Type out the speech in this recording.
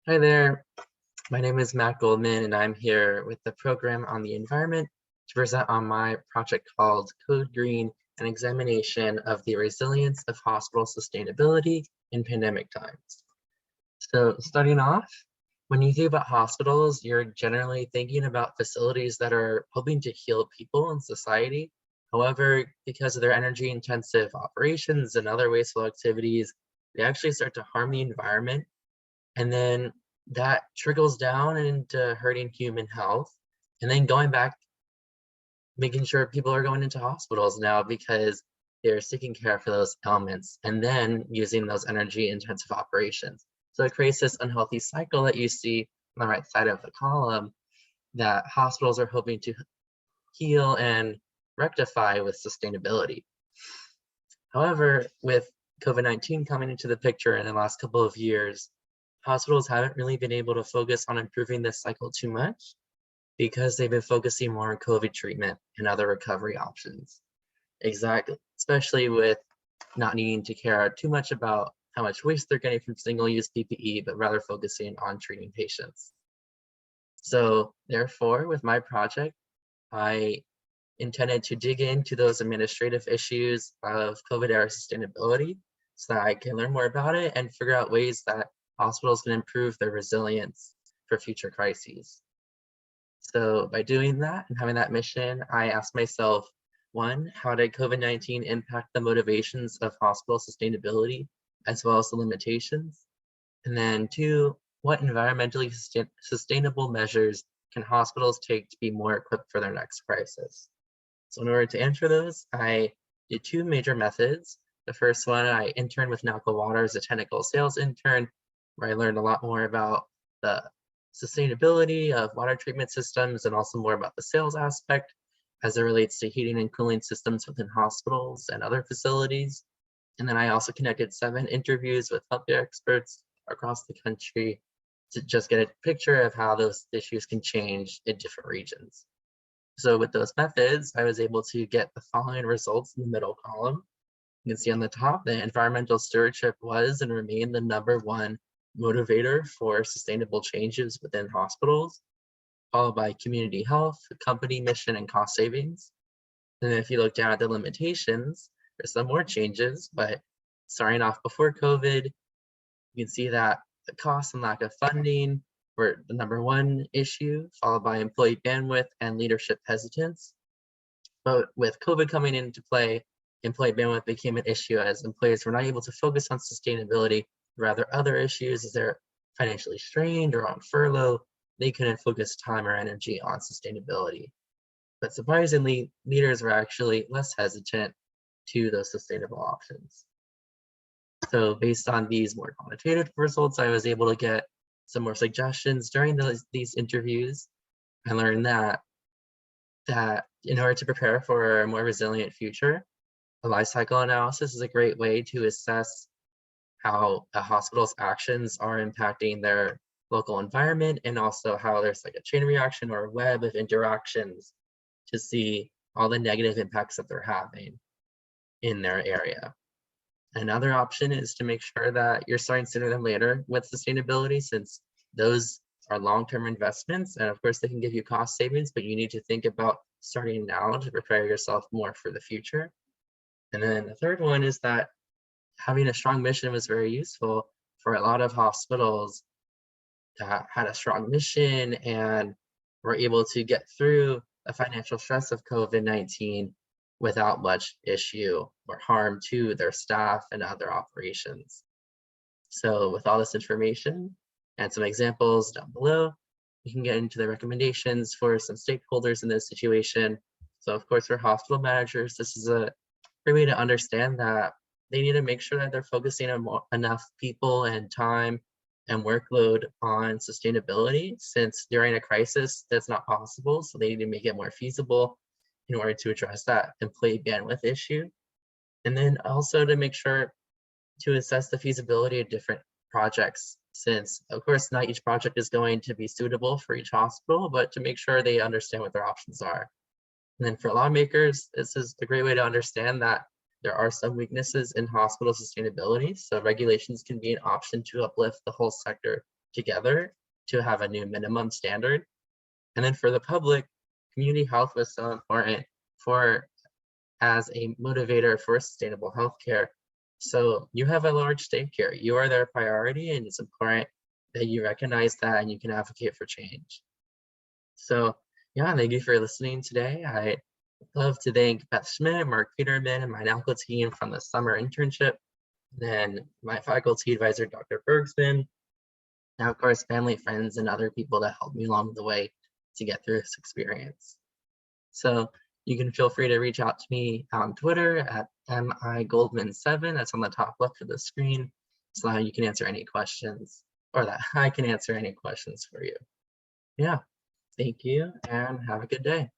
Hi there, my name is Matt Goldman and I'm here with the program on the environment to present on my project called Code Green, an examination of the resilience of hospital sustainability in pandemic times. So starting off, when you think about hospitals, you're generally thinking about facilities that are hoping to heal people and society. However, because of their energy intensive operations and other wasteful activities, they actually start to harm the environment, and then that trickles down into hurting human health, and then going back, making sure people are going into hospitals now because they're seeking care for those ailments and then using those energy intensive operations. So it creates this unhealthy cycle that you see on the right side of the column that hospitals are hoping to heal and rectify with sustainability. However, with COVID-19 coming into the picture in the last couple of years, hospitals haven't really been able to focus on improving this cycle too much because they've been focusing more on COVID treatment and other recovery options. Exactly, especially with not needing to care too much about how much waste they're getting from single-use PPE, but rather focusing on treating patients. So therefore, with my project, I intended to dig into those administrative issues of COVID-era sustainability so that I can learn more about it and figure out ways that hospitals can improve their resilience for future crises. So by doing that and having that mission, I asked myself, one, how did COVID-19 impact the motivations of hospital sustainability as well as the limitations? And then two, what environmentally sustainable measures can hospitals take to be more equipped for their next crisis? So in order to answer those, I did two major methods. The first one, I interned with Nalco Water as a technical sales intern, where I learned a lot more about the sustainability of water treatment systems and also more about the sales aspect as it relates to heating and cooling systems within hospitals and other facilities. And then I also conducted 7 interviews with healthcare experts across the country to just get a picture of how those issues can change in different regions. So with those methods, I was able to get the following results in the middle column. You can see on the top that environmental stewardship was and remained the #1 motivator for sustainable changes within hospitals, followed by community health, company mission, and cost savings. And if you look down at the limitations, there's some more changes, but starting off before COVID, you can see that the cost and lack of funding were the #1 issue, followed by employee bandwidth and leadership hesitance. But with COVID coming into play, employee bandwidth became an issue as employers were not able to focus on sustainability, rather other issues as they're financially strained or on furlough, they couldn't focus time or energy on sustainability. But surprisingly, leaders were actually less hesitant to those sustainable options. So based on these more quantitative results, I was able to get some more suggestions during these interviews. I learned that in order to prepare for a more resilient future, a life cycle analysis is a great way to assess how a hospital's actions are impacting their local environment and also how there's like a chain reaction or a web of interactions to see all the negative impacts that they're having in their area. Another option is to make sure that you're starting sooner than later with sustainability, since those are long-term investments. And of course, they can give you cost savings, but you need to think about starting now to prepare yourself more for the future. And then the third one is that having a strong mission was very useful for a lot of hospitals that had a strong mission and were able to get through the financial stress of COVID-19 without much issue or harm to their staff and other operations. So with all this information and some examples down below, we can get into the recommendations for some stakeholders in this situation. So of course, for hospital managers, this is a great way to understand that they need to make sure that they're focusing on enough people and time and workload on sustainability, since during a crisis, that's not possible. So they need to make it more feasible in order to address that employee bandwidth issue. And then also to make sure to assess the feasibility of different projects, since of course not each project is going to be suitable for each hospital, but to make sure they understand what their options are. And then for lawmakers, this is a great way to understand that there are some weaknesses in hospital sustainability, so regulations can be an option to uplift the whole sector together to have a new minimum standard. And then for the public, community health was so important as a motivator for sustainable healthcare. So you have a large stake here. You are their priority, and it's important that you recognize that and you can advocate for change. So yeah, thank you for listening today. I love to thank Beth Schmidt, Mark Peterman, and my NALCO team from the summer internship, then my faculty advisor, Dr. Bergsman, and of course, family, friends, and other people that helped me along the way to get through this experience. So you can feel free to reach out to me on Twitter at migoldman7. That's on the top left of the screen. So that you can answer any questions, or that I can answer any questions for you. Yeah, thank you and have a good day.